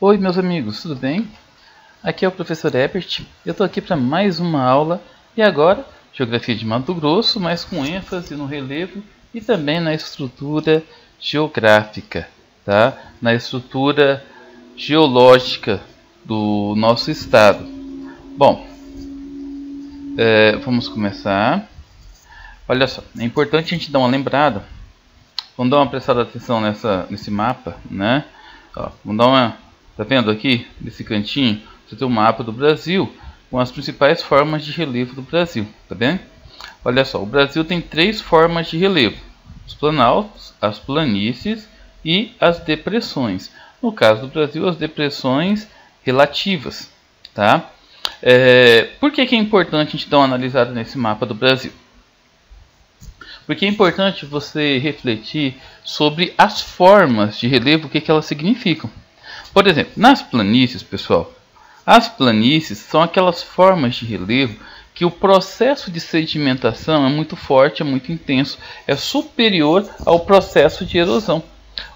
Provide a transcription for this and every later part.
Oi meus amigos, tudo bem? Aqui é o professor Herbert, eu estou aqui para mais uma aula e agora Geografia de Mato Grosso, mas com ênfase no relevo e também na estrutura geográfica, tá? Na estrutura geológica do nosso estado. Bom, vamos começar. Olha só, é importante a gente dar uma lembrada, vamos dar uma prestada atenção nesse mapa, né? Ó, vamos dar uma, tá vendo aqui, nesse cantinho, você tem um mapa do Brasil com as principais formas de relevo do Brasil, tá bem? Olha só, o Brasil tem 3 formas de relevo: os planaltos, as planícies e as depressões. No caso do Brasil, as depressões relativas, tá? Por que é importante a gente dar uma analisada nesse mapa do Brasil? Porque é importante você refletir sobre as formas de relevo, o que elas significam. Por exemplo, nas planícies, pessoal, as planícies são aquelas formas de relevo que o processo de sedimentação é muito forte, é muito intenso, é superior ao processo de erosão.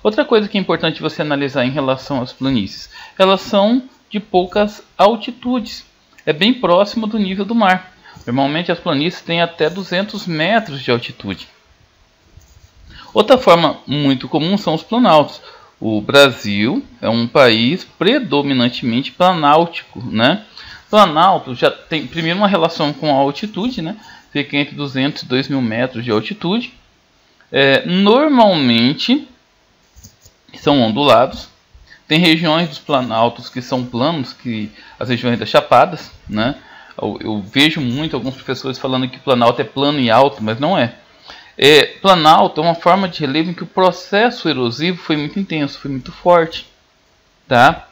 Outra coisa que é importante você analisar em relação às planícies, elas são de poucas altitudes, é bem próximo do nível do mar. Normalmente as planícies têm até 200 metros de altitude. Outra forma muito comum são os planaltos. O Brasil é um país predominantemente planáltico, né? Planalto já tem primeiro uma relação com a altitude, né? Fica entre 200 e 2.000 metros de altitude. Normalmente são ondulados. Tem regiões dos planaltos que são planos, que as regiões das chapadas, né? Eu vejo muito alguns professores falando que o planalto é plano e alto, mas não é. Planalto é uma forma de relevo em que o processo erosivo foi muito intenso, foi muito forte, tá?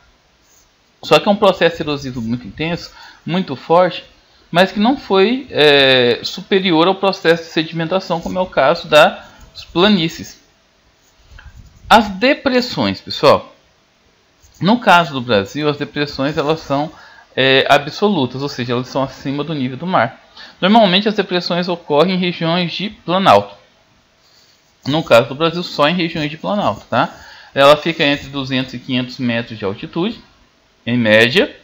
Só que é um processo erosivo muito intenso, muito forte, mas que não foi superior ao processo de sedimentação, como é o caso das planícies. As depressões, pessoal. No caso do Brasil, as depressões elas são absolutas, ou seja, elas são acima do nível do mar. Normalmente as depressões ocorrem em regiões de planalto. No caso do Brasil, só em regiões de planalto, tá? Ela fica entre 200 e 500 metros de altitude, em média.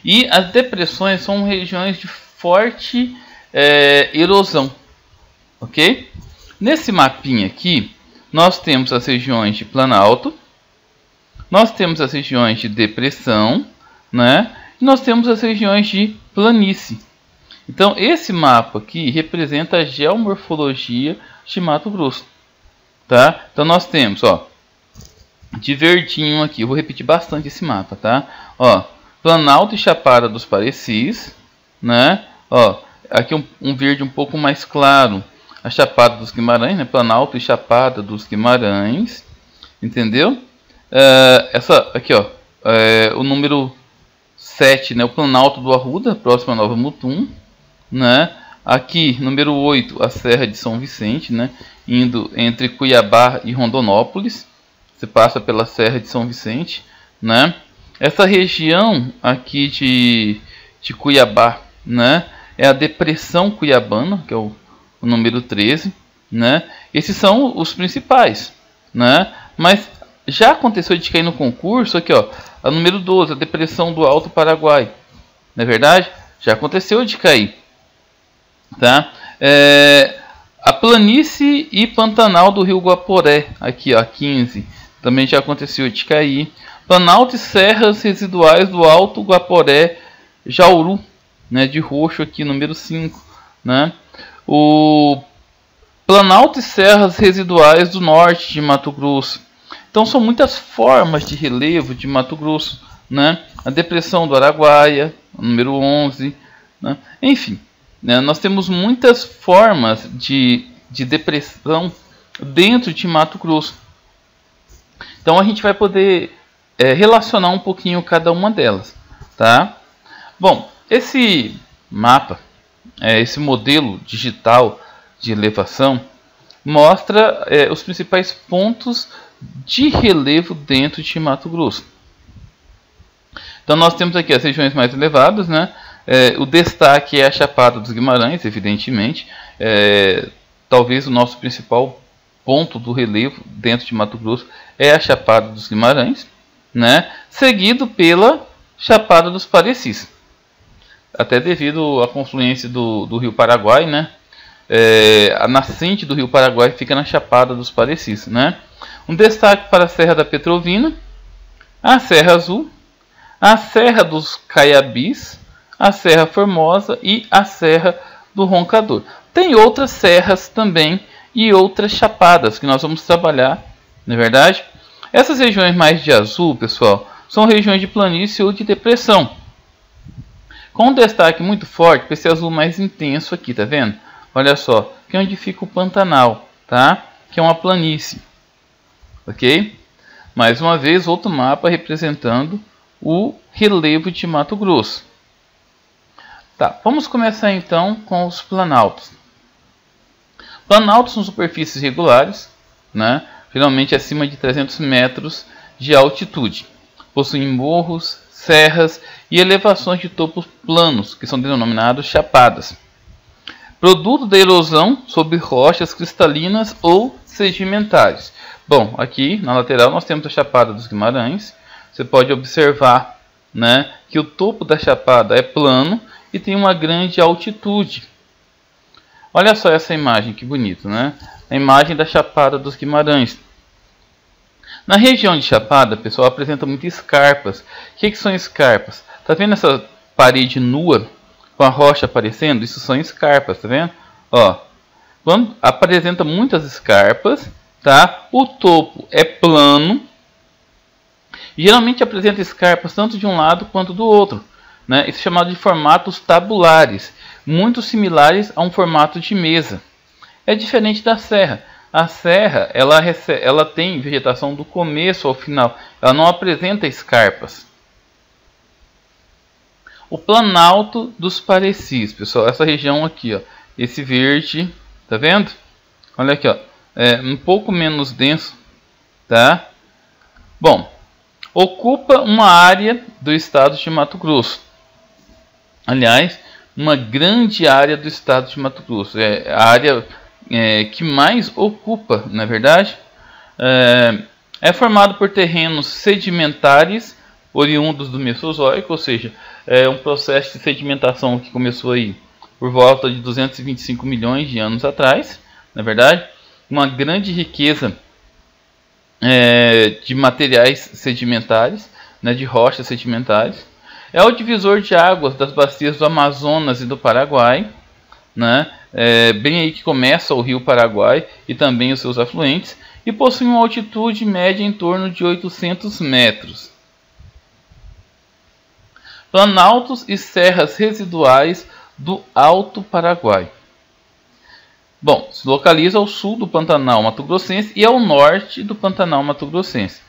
E as depressões são regiões de forte erosão, ok? Nesse mapinha aqui, nós temos as regiões de planalto, nós temos as regiões de depressão, né? E nós temos as regiões de planície. Então esse mapa aqui representa a geomorfologia de Mato Grosso, tá? Então nós temos, ó, de verdinho aqui, eu vou repetir bastante esse mapa, tá? Ó, Planalto e Chapada dos Parecis, né? Ó, aqui um verde um pouco mais claro, a Chapada dos Guimarães, né? Planalto e Chapada dos Guimarães, entendeu? Essa aqui, ó, o número 7, né? O Planalto do Arruda, próximo a Nova Mutum, né? Aqui, número 8, a Serra de São Vicente, né? Indo entre Cuiabá e Rondonópolis. Você passa pela Serra de São Vicente, né? Essa região aqui de Cuiabá, né? É a Depressão Cuiabana, que é o número 13, né? Esses são os principais, né? Mas já aconteceu de cair no concurso aqui, ó, a número 12, a Depressão do Alto Paraguai. Não é verdade? Já aconteceu de cair, tá? A planície e Pantanal do Rio Guaporé, aqui, ó, 15, também já aconteceu de cair. Planalto e serras residuais do Alto Guaporé, Jauru, né, de roxo aqui, número 5, né? O Planalto e serras residuais do norte de Mato Grosso. Então são muitas formas de relevo de Mato Grosso, né? A Depressão do Araguaia, número 11, né? Enfim, né? Nós temos muitas formas de depressão dentro de Mato Grosso. Então a gente vai poder relacionar um pouquinho cada uma delas, tá? Bom, esse mapa, esse modelo digital de elevação mostra os principais pontos de relevo dentro de Mato Grosso. Então nós temos aqui as regiões mais elevadas, né? O destaque é a Chapada dos Guimarães, evidentemente. Talvez o nosso principal ponto do relevo dentro de Mato Grosso é a Chapada dos Guimarães, né? Seguido pela Chapada dos Parecis, até devido à confluência do Rio Paraguai, né? A nascente do Rio Paraguai fica na Chapada dos Parecis, né? Um destaque para a Serra da Petrovina, a Serra Azul, a Serra dos Caiabis, a Serra Formosa e a Serra do Roncador. Tem outras serras também e outras chapadas que nós vamos trabalhar, não é verdade? Essas regiões mais de azul, pessoal, são regiões de planície ou de depressão, com um destaque muito forte para esse azul mais intenso aqui, tá vendo? Olha só, que é onde fica o Pantanal, tá? Que é uma planície, ok? Mais uma vez, outro mapa representando o relevo de Mato Grosso. Tá, vamos começar então com os planaltos. Planaltos são superfícies regulares, né? Geralmente acima de 300 metros de altitude. Possuem morros, serras e elevações de topos planos, que são denominados chapadas. Produto da erosão sobre rochas cristalinas ou sedimentares. Bom, aqui na lateral nós temos a Chapada dos Guimarães. Você pode observar, né, que o topo da chapada é plano e tem uma grande altitude. Olha só essa imagem, que bonito, né? A imagem da Chapada dos Guimarães. Na região de Chapada, pessoal, apresenta muitas escarpas. O que são escarpas? Tá vendo essa parede nua com a rocha aparecendo? Isso são escarpas, tá vendo? Ó, quando apresenta muitas escarpas, tá? O topo é plano. Geralmente apresenta escarpas tanto de um lado quanto do outro, né? Isso é chamado de formatos tabulares, muito similares a um formato de mesa. É diferente da serra. A serra ela tem vegetação do começo ao final, ela não apresenta escarpas. O Planalto dos Parecis, pessoal, essa região aqui, ó, esse verde, tá vendo? Olha aqui, ó, é um pouco menos denso, tá? Bom, ocupa uma área do estado de Mato Grosso. Aliás, uma grande área do estado de Mato Grosso. É a área que mais ocupa, na verdade. É formado por terrenos sedimentares oriundos do Mesozoico, ou seja, é um processo de sedimentação que começou aí por volta de 225 milhões de anos atrás, na verdade. Uma grande riqueza de materiais sedimentares, né, de rochas sedimentares. É o divisor de águas das bacias do Amazonas e do Paraguai, né? Bem aí que começa o rio Paraguai e também os seus afluentes, e possui uma altitude média em torno de 800 metros. Planaltos e serras residuais do Alto Paraguai. Bom, se localiza ao sul do Pantanal Mato Grossense e ao norte do Pantanal Mato Grossense.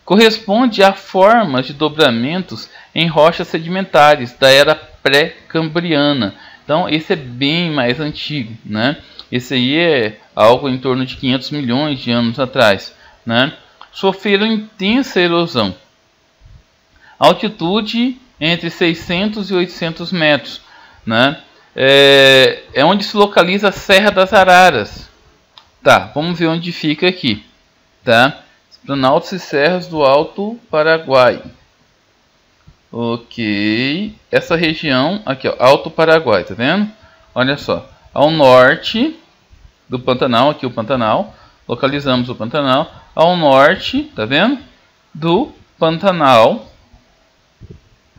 Corresponde a formas de dobramentos em rochas sedimentares da era pré-cambriana. Então, esse é bem mais antigo, né? Esse aí é algo em torno de 500 milhões de anos atrás, né? Sofreram intensa erosão. Altitude entre 600 e 800 metros, né? É onde se localiza a Serra das Araras. Tá, vamos ver onde fica aqui, tá? Planaltos e serras do Alto Paraguai. Ok, essa região aqui, ó, Alto Paraguai, tá vendo? Olha só, ao norte do Pantanal, aqui o Pantanal, localizamos o Pantanal, ao norte, tá vendo? Do Pantanal,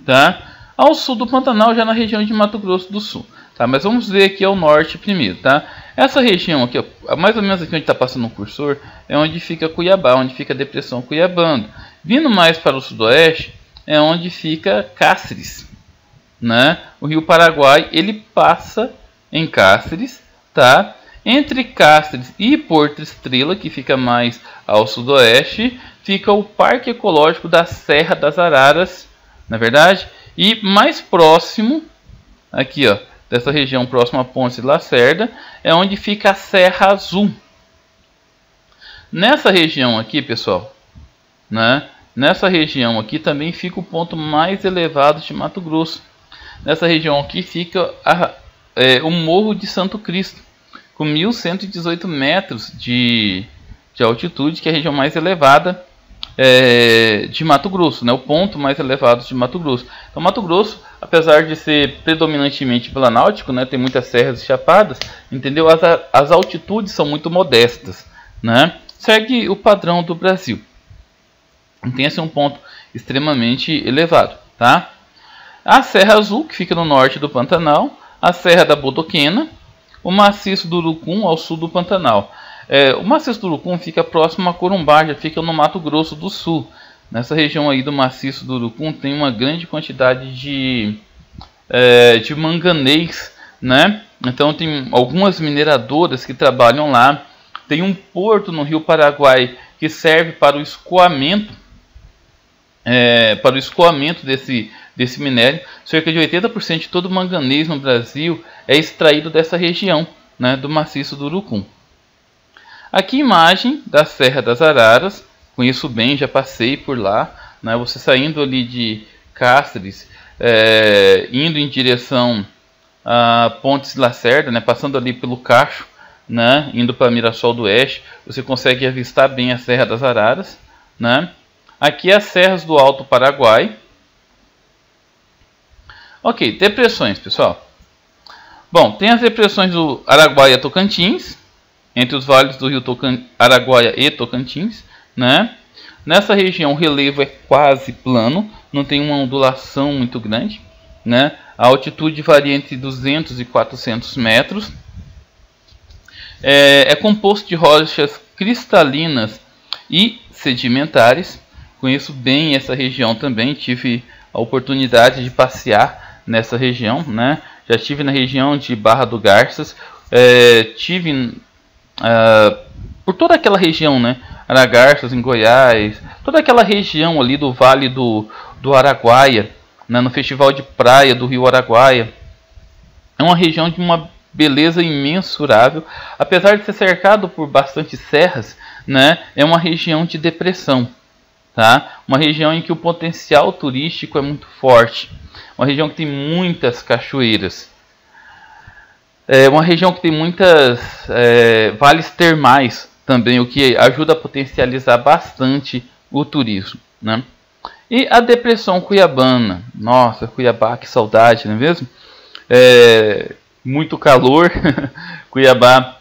tá? Ao sul do Pantanal, já na região de Mato Grosso do Sul, tá? Mas vamos ver aqui ao norte primeiro, tá? Essa região aqui, ó, mais ou menos aqui onde está passando o cursor, é onde fica Cuiabá, onde fica a depressão Cuiabano. Vindo mais para o sudoeste, é onde fica Cáceres, né? O rio Paraguai, ele passa em Cáceres, tá? Entre Cáceres e Porto Estrela, que fica mais ao sudoeste, fica o Parque Ecológico da Serra das Araras, na verdade, e mais próximo, aqui, ó, dessa região próxima à Ponte de Lacerda, é onde fica a Serra Azul. Nessa região aqui, pessoal, né? Nessa região aqui também fica o ponto mais elevado de Mato Grosso. Nessa região aqui fica o Morro de Santo Cristo, com 1.118 metros de altitude, que é a região mais elevada de Mato Grosso, né? O ponto mais elevado de Mato Grosso. Então, Mato Grosso, apesar de ser predominantemente planáltico, né? Tem muitas serras e chapadas, entendeu? As altitudes são muito modestas, né? Segue o padrão do Brasil. Tem assim um ponto extremamente elevado, tá? A Serra Azul, que fica no norte do Pantanal, a Serra da Bodoquena, o Maciço do Urucum ao sul do Pantanal. O Maciço do Urucum fica próximo a Corumbá, já fica no Mato Grosso do Sul. Nessa região aí do Maciço do Urucum tem uma grande quantidade de manganês, né? Então tem algumas mineradoras que trabalham lá. Tem um porto no Rio Paraguai que serve para o escoamento, desse minério. Cerca de 80% de todo o manganês no Brasil é extraído dessa região, né, do Maciço do Urucum. Aqui imagem da Serra das Araras, conheço bem, já passei por lá, né, você saindo ali de Cáceres, indo em direção a Pontes Lacerda, né, passando ali pelo Cacho, né, indo para Mirassol do Oeste, você consegue avistar bem a Serra das Araras, né. Aqui as serras do Alto Paraguai. Ok, depressões, pessoal. Bom, tem as depressões do Araguaia-Tocantins, entre os vales do rio Araguaia e Tocantins, né? Nessa região o relevo é quase plano, não tem uma ondulação muito grande, né? A altitude varia entre 200 e 400 metros. É composto de rochas cristalinas e sedimentares. Conheço bem essa região também, tive a oportunidade de passear nessa região, né? Já estive na região de Barra do Garças, tive por toda aquela região, né? Aragarças em Goiás, toda aquela região ali do Vale do Araguaia, né? No Festival de Praia do Rio Araguaia. É uma região de uma beleza imensurável, apesar de ser cercado por bastante serras, né? É uma região de depressão. Tá? Uma região em que o potencial turístico é muito forte. Uma região que tem muitas cachoeiras. Uma região que tem muitas vales termais também, o que ajuda a potencializar bastante o turismo, né? E a depressão cuiabana. Nossa, Cuiabá, que saudade, não é mesmo? Muito calor. Cuiabá,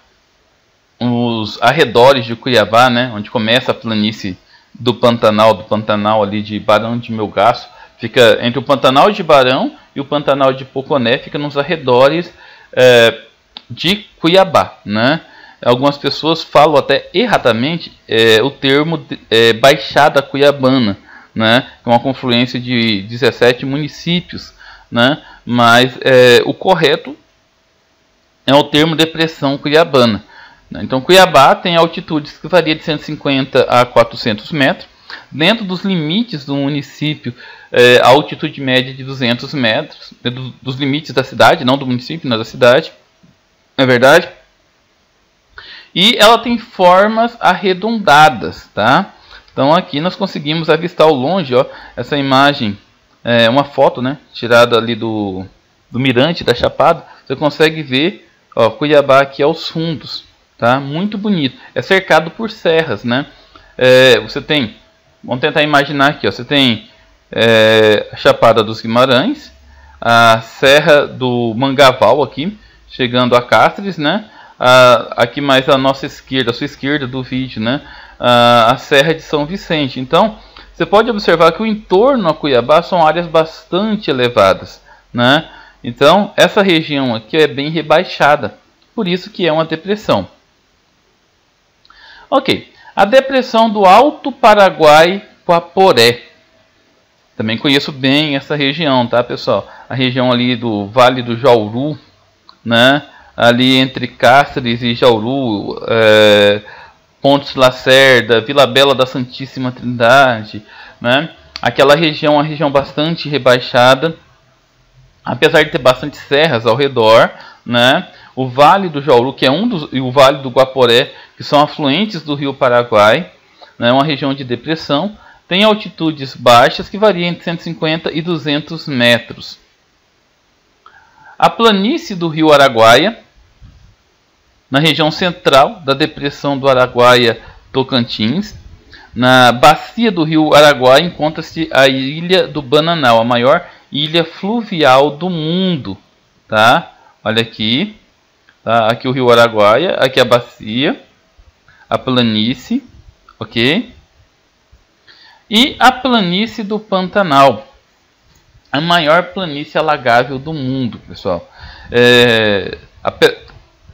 os arredores de Cuiabá, né? Onde começa a planície do Pantanal ali de Barão de Melgaço, fica entre o Pantanal de Barão e o Pantanal de Poconé, fica nos arredores de Cuiabá, né? Algumas pessoas falam até erradamente o termo Baixada Cuiabana, né? Que é uma confluência de 17 municípios, né? Mas o correto é o termo Depressão Cuiabana. Então, Cuiabá tem altitudes que variam de 150 a 400 metros. Dentro dos limites do município, a altitude média de 200 metros. Dentro dos limites da cidade, não do município, mas da cidade. É verdade? E ela tem formas arredondadas, tá? Então, aqui nós conseguimos avistar ao longe, ó, essa imagem, uma foto, né, tirada ali do mirante da Chapada. Você consegue ver, ó, Cuiabá aqui aos fundos. Tá? Muito bonito. É cercado por serras, né? Você tem, vamos tentar imaginar aqui, ó, você tem a Chapada dos Guimarães, a Serra do Mangaval aqui, chegando a Cáceres, né? Aqui mais à nossa esquerda, a sua esquerda do vídeo, né? A Serra de São Vicente. Então, você pode observar que o entorno a Cuiabá são áreas bastante elevadas, né? Então, essa região aqui é bem rebaixada, por isso que é uma depressão. Ok, a depressão do Alto Paraguai-Guaporé. Também conheço bem essa região, tá, pessoal? A região ali do Vale do Jauru, né? Ali entre Cáceres e Jauru, Pontes Lacerda, Vila Bela da Santíssima Trindade, né? Aquela região é uma região bastante rebaixada, apesar de ter bastante serras ao redor, né? O Vale do Jauru, que é e o Vale do Guaporé, que são afluentes do Rio Paraguai, né? Uma região de depressão, tem altitudes baixas que variam entre 150 e 200 metros. A planície do Rio Araguaia, na região central da depressão do Araguaia-Tocantins, Na bacia do rio Araguaia encontra-se a ilha do Bananal, a maior ilha fluvial do mundo, tá? Olha aqui, tá? Aqui o rio Araguaia, aqui a bacia, a planície, ok? E a planície do Pantanal, a maior planície alagável do mundo, pessoal.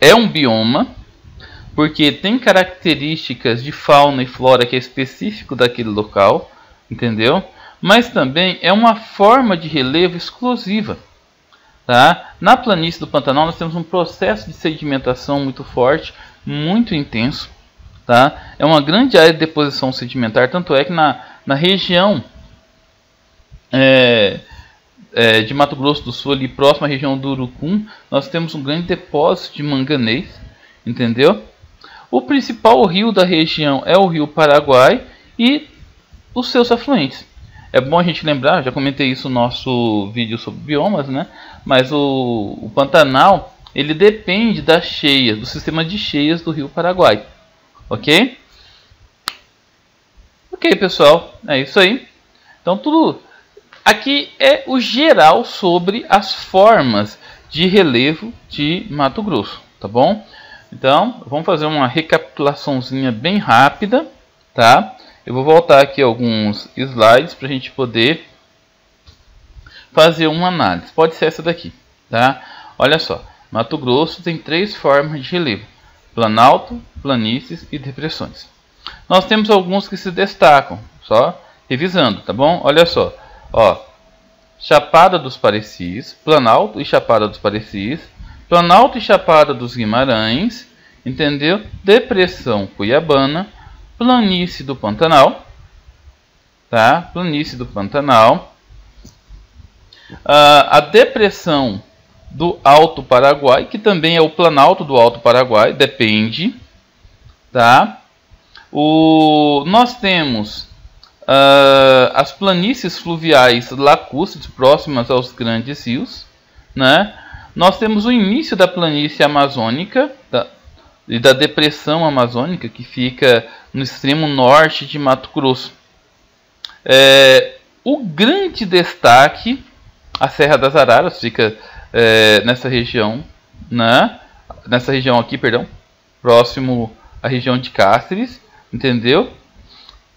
É um bioma, porque tem características de fauna e flora que é específico daquele local, entendeu? Mas também é uma forma de relevo exclusiva, tá? Na planície do Pantanal nós temos um processo de sedimentação muito forte, muito intenso, tá? É uma grande área de deposição sedimentar, tanto é que na região de Mato Grosso do Sul, ali próximo à região do Urucum, nós temos um grande depósito de manganês, entendeu? O principal rio da região é o rio Paraguai e os seus afluentes. É bom a gente lembrar, já comentei isso no nosso vídeo sobre biomas, né? Mas o Pantanal, ele depende das cheias, do sistema de cheias do rio Paraguai. Ok? Ok, pessoal, é isso aí. Então tudo aqui é o geral sobre as formas de relevo de Mato Grosso, tá bom? Então, vamos fazer uma recapitulaçãozinha bem rápida, tá? Eu vou voltar aqui alguns slides para a gente poder fazer uma análise. Pode ser essa daqui, tá? Olha só, Mato Grosso tem 3 formas de relevo: planalto, planícies e depressões. Nós temos alguns que se destacam, só revisando, tá bom? Olha só, ó, Chapada dos Parecis, Planalto e Chapada dos Parecis, Planalto e Chapada dos Guimarães, entendeu? Depressão Cuiabana, Planície do Pantanal, tá? Planície do Pantanal, a Depressão do Alto Paraguai, que também é o Planalto do Alto Paraguai, depende, tá? Nós temos as planícies fluviais lacustres próximas aos grandes rios, né? Nós temos o início da planície amazônica e da depressão amazônica, que fica no extremo norte de Mato Grosso. O grande destaque, a Serra das Araras, fica nessa região, né? Nessa região aqui, perdão, próximo à região de Cáceres, entendeu?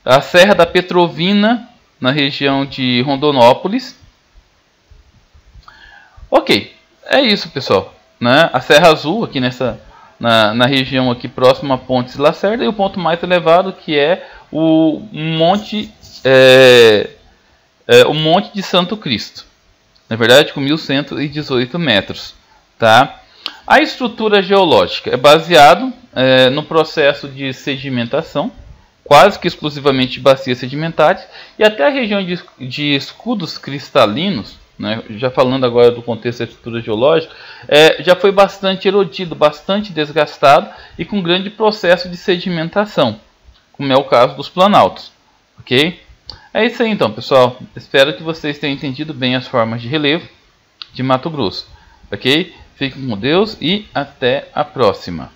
A Serra da Petrovina, na região de Rondonópolis. Ok, é isso, pessoal, né? A Serra Azul, aqui na região aqui próxima a Pontes Lacerda, e o ponto mais elevado, que é o Monte de Santo Cristo, na verdade com 1118 metros, tá? A estrutura geológica é baseado no processo de sedimentação, quase que exclusivamente bacias sedimentares, e até a região de escudos cristalinos, né, já falando agora do contexto da estrutura geológica, já foi bastante erodido, bastante desgastado e com grande processo de sedimentação, como é o caso dos planaltos. Ok? É isso aí então, pessoal. Espero que vocês tenham entendido bem as formas de relevo de Mato Grosso. Ok? Fiquem com Deus e até a próxima.